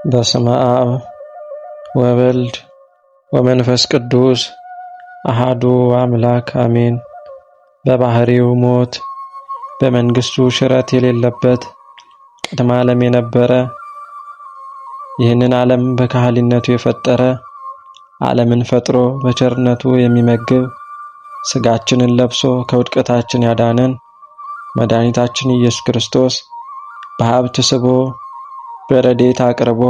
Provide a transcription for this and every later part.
በስመ አብ ወወልድ ወመንፈስ ቅዱስ አሃዱ አምላክ አሜን። በባህሪው ሞት በመንግስቱ ሽረት የሌለበት ቅድመ ዓለም የነበረ ይህንን ዓለም በካህሊነቱ የፈጠረ ዓለምን ፈጥሮ በቸርነቱ የሚመግብ ስጋችንን ለብሶ ከውድቀታችን ያዳነን መድኃኒታችን ኢየሱስ ክርስቶስ በሀብት ስቦ በረድኤት አቅርቦ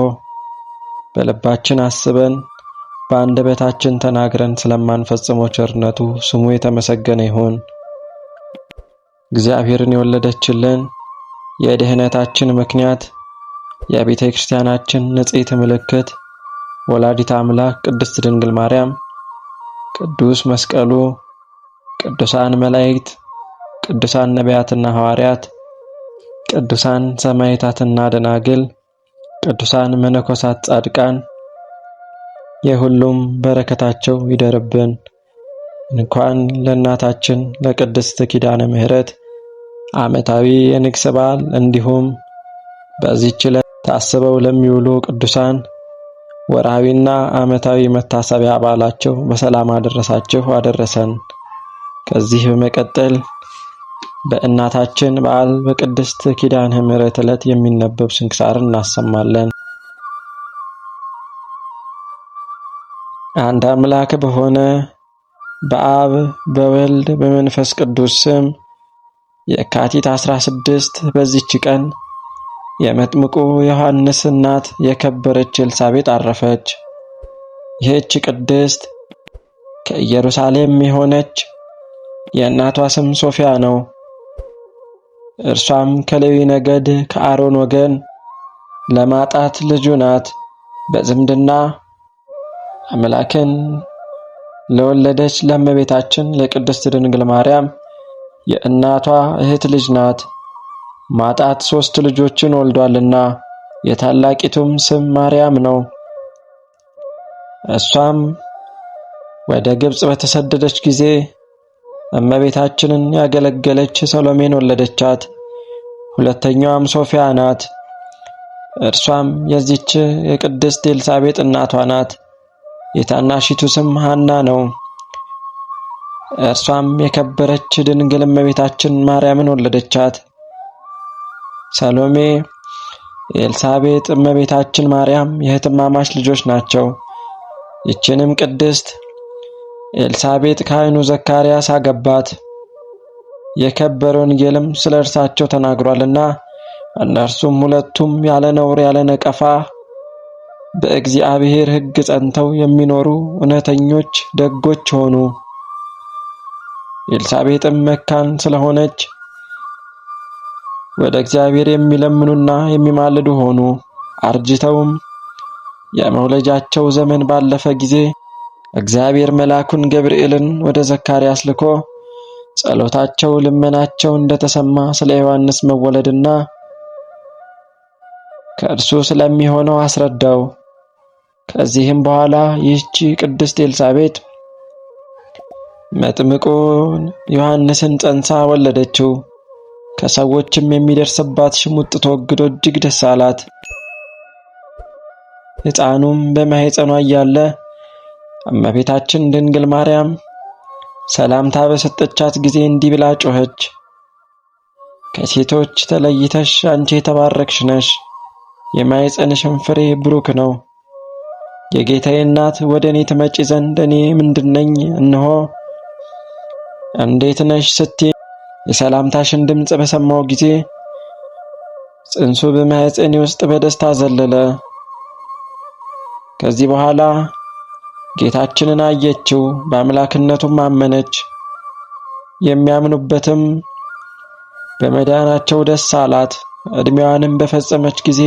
በልባችን አስበን በአንደበታችን ተናግረን ስለማንፈጽመው ቸርነቱ ስሙ የተመሰገነ ይሁን። እግዚአብሔርን የወለደችልን የድኅነታችን ምክንያት የቤተ ክርስቲያናችን ንጽሕት ምልክት ወላዲተ አምላክ ቅድስት ድንግል ማርያም፣ ቅዱስ መስቀሉ፣ ቅዱሳን መላእክት፣ ቅዱሳን ነቢያትና ሐዋርያት፣ ቅዱሳን ሰማዕታትና ደናግል፣ ቅዱሳን መነኮሳት፣ ጻድቃን የሁሉም በረከታቸው ይደርብን። እንኳን ለእናታችን ለቅድስት ኪዳነ ምሕረት ዓመታዊ የንግስ በዓል እንዲሁም በዚህች ዕለት ታስበው ለሚውሉ ቅዱሳን ወርሃዊና ዓመታዊ መታሰቢያ በዓላቸው በሰላም አደረሳችሁ አደረሰን። ከዚህ በመቀጠል በእናታችን በዓል በቅድስት ኪዳነ ምሕረት ዕለት የሚነበብ ስንክሳርን እናሰማለን። አንድ አምላክ በሆነ በአብ በወልድ በመንፈስ ቅዱስ ስም የካቲት 16 በዚች ቀን የመጥምቁ ዮሐንስ እናት የከበረች ኤልሳቤጥ አረፈች። ይህች ቅድስት ከኢየሩሳሌም የሆነች የእናቷ ስም ሶፊያ ነው። እርሷም ከሌዊ ነገድ ከአሮን ወገን ለማጣት ልጁ ናት። በዝምድና አምላክን ለወለደች ለእመቤታችን ለቅድስት ድንግል ማርያም የእናቷ እህት ልጅ ናት። ማጣት 3 ልጆችን ወልዷልና የታላቂቱም ስም ማርያም ነው። እሷም ወደ ግብጽ በተሰደደች ጊዜ እመቤታችንን ያገለገለች ሰሎሜን ወለደቻት። ሁለተኛዋም ሶፊያ ናት። እርሷም የዚች የቅድስት ኤልሳቤጥ እናቷ ናት። የታናሺቱ ስም ሐና ነው። እርሷም የከበረች ድንግል እመቤታችን ማርያምን ወለደቻት። ሰሎሜ፣ ኤልሳቤጥ፣ እመቤታችን ማርያም የእህትማማች ልጆች ናቸው። ይችንም ቅድስት ኤልሳቤጥ ካህኑ ዘካርያስ አገባት። የከበረ ወንጌልም ስለ እርሳቸው ተናግሯልና እነርሱም ሁለቱም ያለ ነውር ያለ ነቀፋ በእግዚአብሔር ሕግ ጸንተው የሚኖሩ እውነተኞች ደጎች ሆኑ። ኤልሳቤጥም መካን ስለሆነች ወደ እግዚአብሔር የሚለምኑና የሚማልዱ ሆኑ። አርጅተውም የመውለጃቸው ዘመን ባለፈ ጊዜ እግዚአብሔር መልአኩን ገብርኤልን ወደ ዘካርያስ ልኮ ጸሎታቸው ልመናቸው እንደተሰማ ስለ ዮሐንስ መወለድና ከእርሱ ስለሚሆነው አስረዳው። ከዚህም በኋላ ይህች ቅድስት ኤልሳቤጥ መጥምቁን ዮሐንስን ጸንሳ ወለደችው። ከሰዎችም የሚደርስባት ሽሙጥ ተወግዶ እጅግ ደስ አላት። ሕፃኑም በማኅፀኗ እያለ እመቤታችን ድንግል ማርያም ሰላምታ በሰጠቻት ጊዜ እንዲህ ብላ ጮኸች። ከሴቶች ተለይተሽ አንቺ የተባረክሽ ነሽ፣ የማኅፀንሽም ፍሬ ብሩክ ነው። የጌታዬ እናት ወደ እኔ ትመጪ ዘንድ እኔ ምንድነኝ? እነሆ እንዴት ነሽ ስትይ የሰላምታሽን ድምፅ በሰማው ጊዜ ጽንሱ በማኅፀኔ ውስጥ በደስታ ዘለለ። ከዚህ በኋላ ጌታችንን አየችው፣ በአምላክነቱም አመነች። የሚያምኑበትም በመዳናቸው ደስ አላት። ዕድሜዋንም በፈጸመች ጊዜ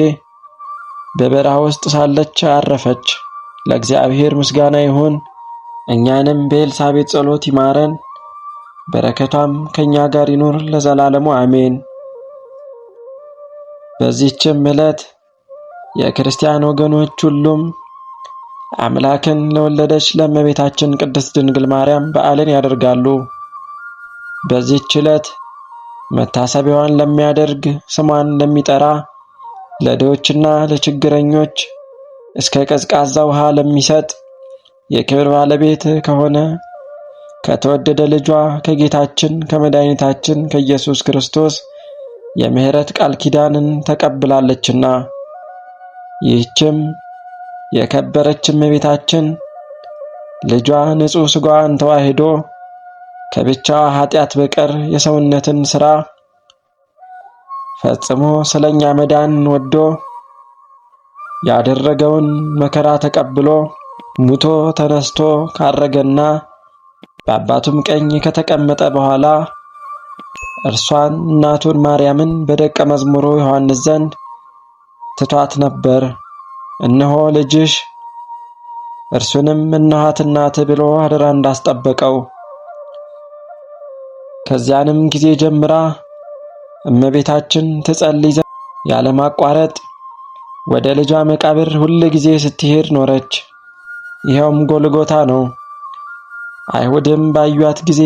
በበረሃ ውስጥ ሳለች አረፈች። ለእግዚአብሔር ምስጋና ይሁን። እኛንም በኤልሳቤጥ ጸሎት ይማረን፣ በረከቷም ከኛ ጋር ይኑር ለዘላለሙ አሜን። በዚህችም ዕለት የክርስቲያን ወገኖች ሁሉም አምላክን ለወለደች ለእመቤታችን ቅድስት ድንግል ማርያም በዓልን ያደርጋሉ። በዚህች ዕለት መታሰቢያዋን ለሚያደርግ ስሟን ለሚጠራ ለድሆችና ለችግረኞች እስከ ቀዝቃዛ ውሃ ለሚሰጥ የክብር ባለቤት ከሆነ ከተወደደ ልጇ ከጌታችን ከመድኃኒታችን ከኢየሱስ ክርስቶስ የምህረት ቃል ኪዳንን ተቀብላለችና ይህችም የከበረች እመቤታችን ልጇ ንጹሕ ሥጋዋን ተዋህዶ ከብቻዋ ኃጢአት በቀር የሰውነትን ሥራ ፈጽሞ ስለኛ መዳን ወዶ ያደረገውን መከራ ተቀብሎ ሙቶ ተነስቶ ካረገና በአባቱም ቀኝ ከተቀመጠ በኋላ እርሷን እናቱን ማርያምን በደቀ መዝሙሩ ዮሐንስ ዘንድ ትቷት ነበር። እነሆ ልጅሽ እርሱንም እነኋት እናት ብሎ አደራ እንዳስጠበቀው ከዚያንም ጊዜ ጀምራ እመቤታችን ትጸልይ ዘንድ ያለማቋረጥ ወደ ልጇ መቃብር ሁል ጊዜ ስትሄድ ኖረች። ይኸውም ጎልጎታ ነው። አይሁድም ባዩት ጊዜ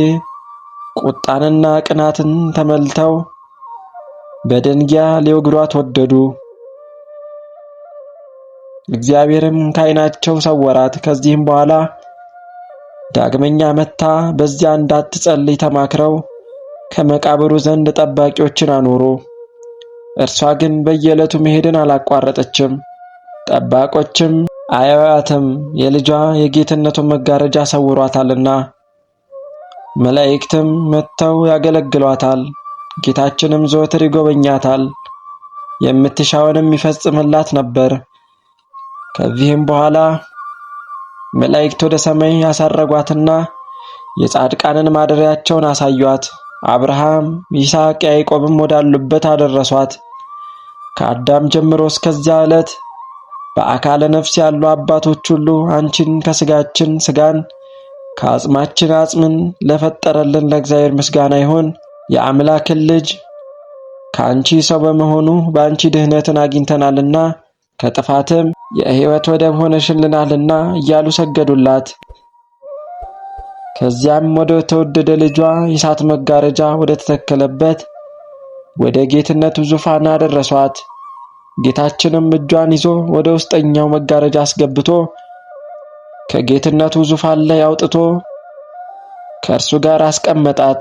ቁጣንና ቅናትን ተመልተው በደንጊያ ሊወግሯት ወደዱ። እግዚአብሔርም ከዓይናቸው ሰወራት። ከዚህም በኋላ ዳግመኛ መጥታ በዚያ እንዳትጸልይ ተማክረው ከመቃብሩ ዘንድ ጠባቂዎችን አኖሩ። እርሷ ግን በየዕለቱ መሄድን አላቋረጠችም። ጠባቆችም አያዩአትም፣ የልጇ የጌትነቱን መጋረጃ ሰውሯታልና። መላእክትም መጥተው ያገለግሏታል። ጌታችንም ዘወትር ይጎበኛታል፣ የምትሻውንም ይፈጽምላት ነበር። ከዚህም በኋላ መላእክት ወደ ሰማይ ያሳረጓትና የጻድቃንን ማደሪያቸውን አሳዩአት። አብርሃም፣ ይስሐቅ፣ ያዕቆብም ወዳሉበት አደረሷት። ከአዳም ጀምሮ እስከዚያ ዕለት በአካለ ነፍስ ያሉ አባቶች ሁሉ አንቺን ከስጋችን ስጋን ከአጽማችን አጽምን ለፈጠረልን ለእግዚአብሔር ምስጋና ይሁን። የአምላክን ልጅ ከአንቺ ሰው በመሆኑ በአንቺ ድህነትን አግኝተናልና ከጥፋትም የሕይወት ወደብ ሆነሽልናልና እያሉ ሰገዱላት። ከዚያም ወደ ተወደደ ልጇ የእሳት መጋረጃ ወደ ተተከለበት ወደ ጌትነቱ ዙፋን አደረሷት። ጌታችንም እጇን ይዞ ወደ ውስጠኛው መጋረጃ አስገብቶ ከጌትነቱ ዙፋን ላይ አውጥቶ ከእርሱ ጋር አስቀመጣት።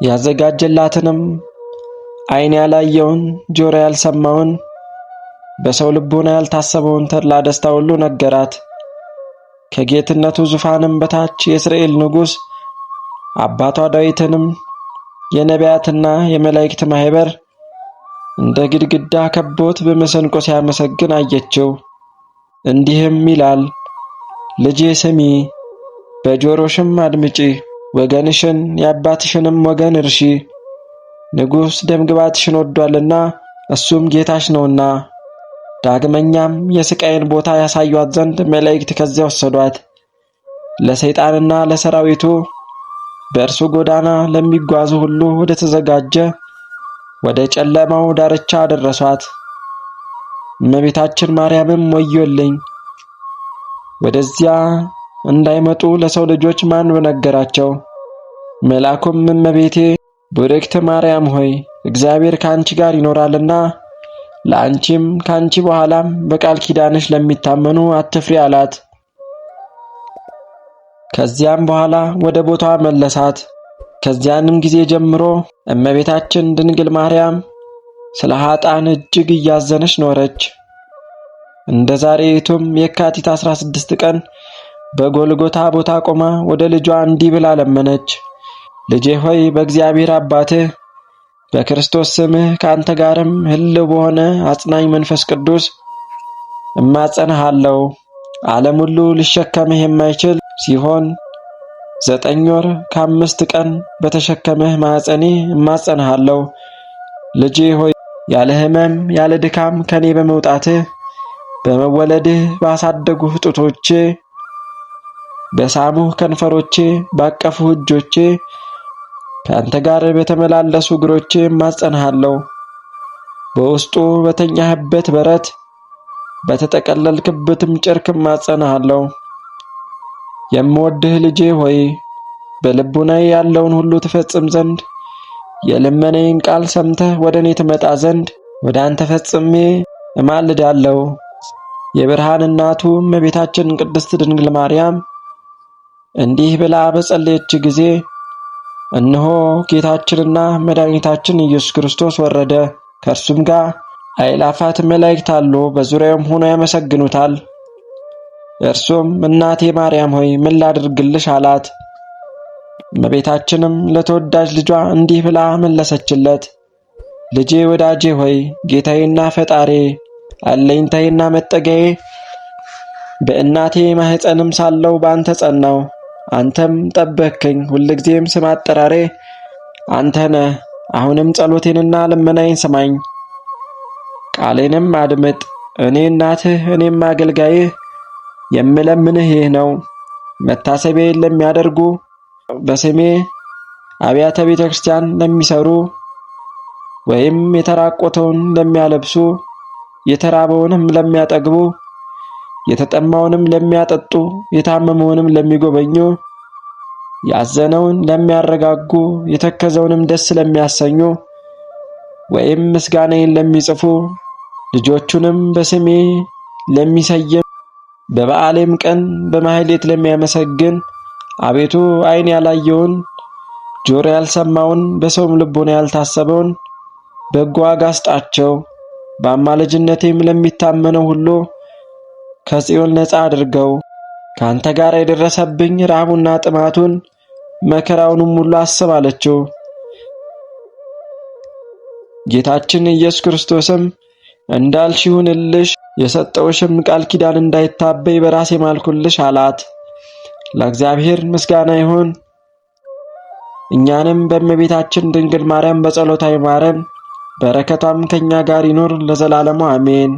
ያዘጋጀላትንም ዓይን ያላየውን ጆሮ ያልሰማውን በሰው ልቦና ያልታሰበውን ተድላ ደስታ ሁሉ ነገራት። ከጌትነቱ ዙፋንም በታች የእስራኤል ንጉሥ አባቷ ዳዊትንም የነቢያትና የመላእክት ማህበር እንደ ግድግዳ ከቦት በመሰንቆ ሲያመሰግን አየችው። እንዲህም ይላል፣ ልጄ ስሚ፣ በጆሮሽም አድምጪ፣ ወገንሽን የአባትሽንም ወገን እርሺ። ንጉሥ ደምግባትሽን ወዷልና እሱም ጌታሽ ነውና። ዳግመኛም የስቃይን ቦታ ያሳዩአት ዘንድ መላእክት ከዚያ ወሰዷት። ለሰይጣንና ለሰራዊቱ በእርሱ ጎዳና ለሚጓዙ ሁሉ ወደ ተዘጋጀ ወደ ጨለማው ዳርቻ አደረሷት። እመቤታችን ማርያምም ወዮልኝ፣ ወደዚያ እንዳይመጡ ለሰው ልጆች ማን በነገራቸው? መልአኩም እመቤቴ ቡርክት ማርያም ሆይ እግዚአብሔር ከአንቺ ጋር ይኖራልና ለአንቺም ከአንቺ በኋላም በቃል ኪዳንሽ ለሚታመኑ አትፍሪ አላት። ከዚያም በኋላ ወደ ቦታዋ መለሳት። ከዚያንም ጊዜ ጀምሮ እመቤታችን ድንግል ማርያም ስለ ኃጥአን እጅግ እያዘነች ኖረች። እንደ ዛሬቱም የካቲት 16 ቀን በጎልጎታ ቦታ ቆማ ወደ ልጇ እንዲህ ብላ ለመነች። ልጄ ሆይ በእግዚአብሔር አባትህ በክርስቶስ ስምህ ከአንተ ጋርም ሕልው በሆነ አጽናኝ መንፈስ ቅዱስ እማጸንሃለሁ። ዓለም ሁሉ ሊሸከምህ የማይችል ሲሆን 9 ወር ከ5 ቀን በተሸከመህ ማኅፀኔ እማጸንሃለሁ። ልጄ ሆይ ያለ ሕመም ያለ ድካም ከኔ በመውጣትህ በመወለድህ ባሳደጉህ ጡቶቼ በሳሙህ ከንፈሮቼ ባቀፉህ እጆቼ ከአንተ ጋር በተመላለሱ እግሮቼ እማጸንሃለሁ። በውስጡ በተኛህበት በረት በተጠቀለልክበትም ጨርቅ እማጸንሃለሁ። የምወድህ ልጄ ሆይ በልቡናዬ ያለውን ሁሉ ትፈጽም ዘንድ የልመናዬን ቃል ሰምተህ ወደ እኔ ትመጣ ዘንድ ወደ አንተ ፈጽሜ እማልዳለሁ። የብርሃን እናቱ እመቤታችን ቅድስት ድንግል ማርያም እንዲህ ብላ በጸለየች ጊዜ እነሆ ጌታችንና መድኃኒታችን ኢየሱስ ክርስቶስ ወረደ። ከእርሱም ጋር አእላፋት መላእክት አሉ፣ በዙሪያውም ሆነው ያመሰግኑታል። እርሱም እናቴ ማርያም ሆይ ምን ላድርግልሽ አላት። እመቤታችንም ለተወዳጅ ልጇ እንዲህ ብላ መለሰችለት። ልጄ ወዳጄ ሆይ ጌታዬና ፈጣሬ አለኝታዬና መጠጊያዬ በእናቴ ማኅፀንም ሳለው በአንተ ጸናው። አንተም ጠበቅከኝ። ሁልጊዜም ስም አጠራሬ አንተ ነህ። አሁንም ጸሎቴንና ልመናዬን ስማኝ፣ ቃሌንም አድምጥ። እኔ እናትህ እኔም አገልጋይህ የምለምንህ ይህ ነው። መታሰቢያዬን ለሚያደርጉ፣ በስሜ አብያተ ቤተ ክርስቲያን ለሚሰሩ፣ ወይም የተራቆተውን ለሚያለብሱ፣ የተራበውንም ለሚያጠግቡ፣ የተጠማውንም ለሚያጠጡ፣ የታመመውንም ለሚጎበኙ፣ ያዘነውን ለሚያረጋጉ፣ የተከዘውንም ደስ ለሚያሰኙ፣ ወይም ምስጋናዬን ለሚጽፉ፣ ልጆቹንም በስሜ ለሚሰይም፣ በበዓሌም ቀን በማህሌት ለሚያመሰግን፣ አቤቱ ዓይን ያላየውን ጆሮ ያልሰማውን በሰውም ልቦና ያልታሰበውን በጎ ዋጋ ስጣቸው። በአማላጅነቴም ለሚታመነው ሁሉ ከጽዮን ነፃ አድርገው። ካንተ ጋር የደረሰብኝ ረሃቡና ጥማቱን መከራውንም ሁሉ አስብ አለችው። ጌታችን ኢየሱስ ክርስቶስም እንዳልሽ ይሁንልሽ፣ የሰጠውሽም ቃል ኪዳን እንዳይታበይ በራሴ ማልኩልሽ አላት። ለእግዚአብሔር ምስጋና ይሁን። እኛንም በእመቤታችን ድንግል ማርያም በጸሎታ ይማረን፣ በረከቷም ከኛ ጋር ይኑር ለዘላለሙ አሜን።